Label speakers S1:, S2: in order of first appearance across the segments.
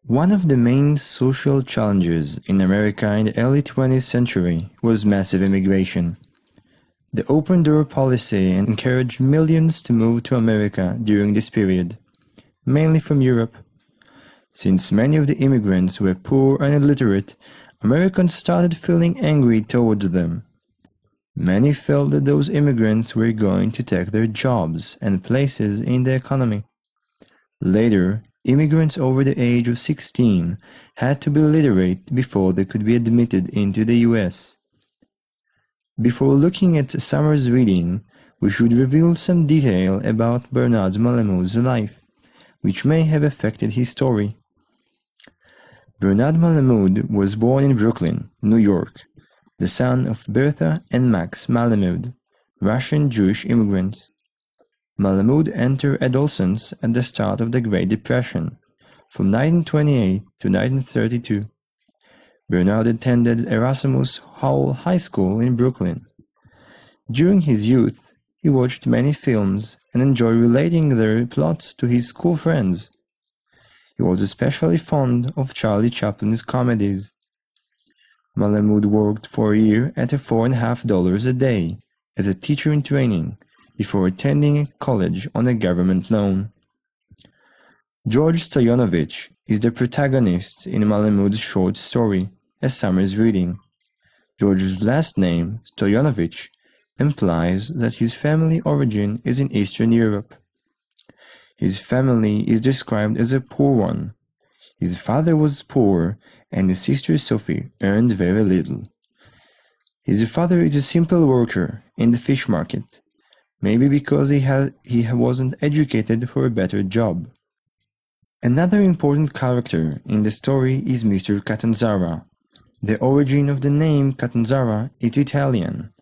S1: One of the main social challenges in America in the early 20th century was massive immigration. The open-door policy encouraged millions to move to America during this period, mainly from Europe. Since many of the immigrants were poor and illiterate, Americans started feeling angry towards them. Many felt that those immigrants were going to take their jobs and places in the economy. Later, immigrants over the age of 16 had to be literate before they could be admitted into the US. Before looking at Summer's reading, we should reveal some detail about Bernard Malamud's life, which may have affected his story. Bernard Malamud was born in Brooklyn, New York, the son of Bertha and Max Malamud, Russian Jewish immigrants. Malamud entered adolescence at the start of the Great Depression, from 1928 to 1932. Bernard attended Erasmus Hall High School in Brooklyn. During his youth, he watched many films and enjoyed relating their plots to his school friends. He was especially fond of Charlie Chaplin's comedies. Malamud worked for a year at $4.50 a day as a teacher in training before attending college on a government loan. George Stoyanovich is the protagonist in Malamud's short story, A Summer's Reading. George's last name, Stoyanovich, implies that his family origin is in Eastern Europe. His family is described as a poor one. His father was poor and his sister Sophie earned very little. His father is a simple worker in the fish market, maybe because he wasn't educated for a better job. Another important character in the story is Mr. Katan Sava. The origin of the name Katan Sava is Italian,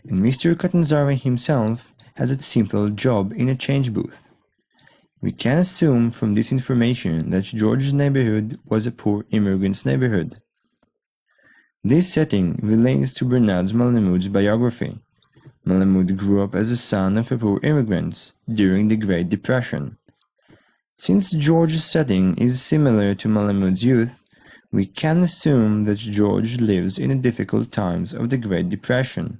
S1: and Mr. Katan Sava himself has a simple job in a change booth. We can assume from this information that George's neighborhood was a poor immigrant's neighborhood. This setting relates to Bernard Malamud's biography. Malamud grew up as a son of poor immigrants during the Great Depression. Since George's setting is similar to Malamud's youth, we can assume that George lives in the difficult times of the Great Depression.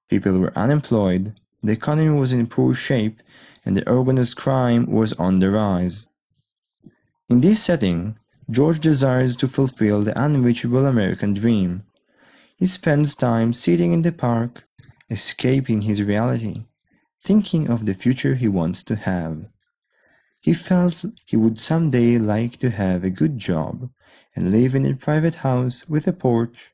S1: People were unemployed, the economy was in poor shape, and the organized crime was on the rise. In this setting, George desires to fulfill the unreachable American dream. He spends time sitting in the park, escaping his reality, thinking of the future he wants to have. He felt he would someday like to have a good job and live in a private house with a porch.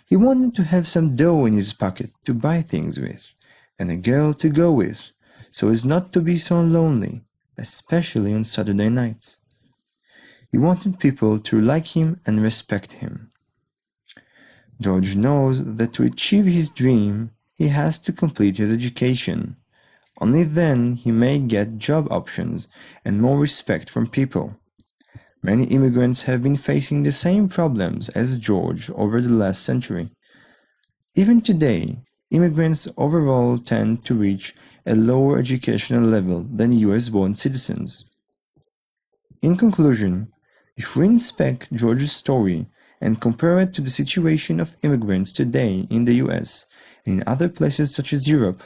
S1: He wanted to have some dough in his pocket to buy things with, and a girl to go with, so as not to be so lonely, especially on Saturday nights. He wanted people to like him and respect him. George knows that to achieve his dream, he has to complete his education. Only then he may get job options and more respect from people. Many immigrants have been facing the same problems as George over the last century. Even today, immigrants overall tend to reach a lower educational level than US-born citizens. In conclusion, if we inspect George's story and compare it to the situation of immigrants today in the US and in other places such as Europe,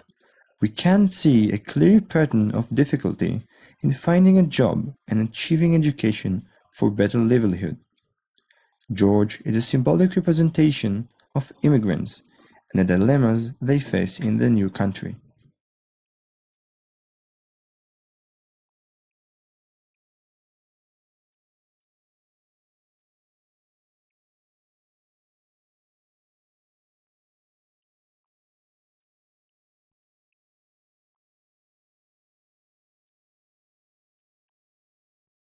S1: we can see a clear pattern of difficulty in finding a job and achieving education for better livelihood. George is a symbolic representation of immigrants and the dilemmas they face in the new country.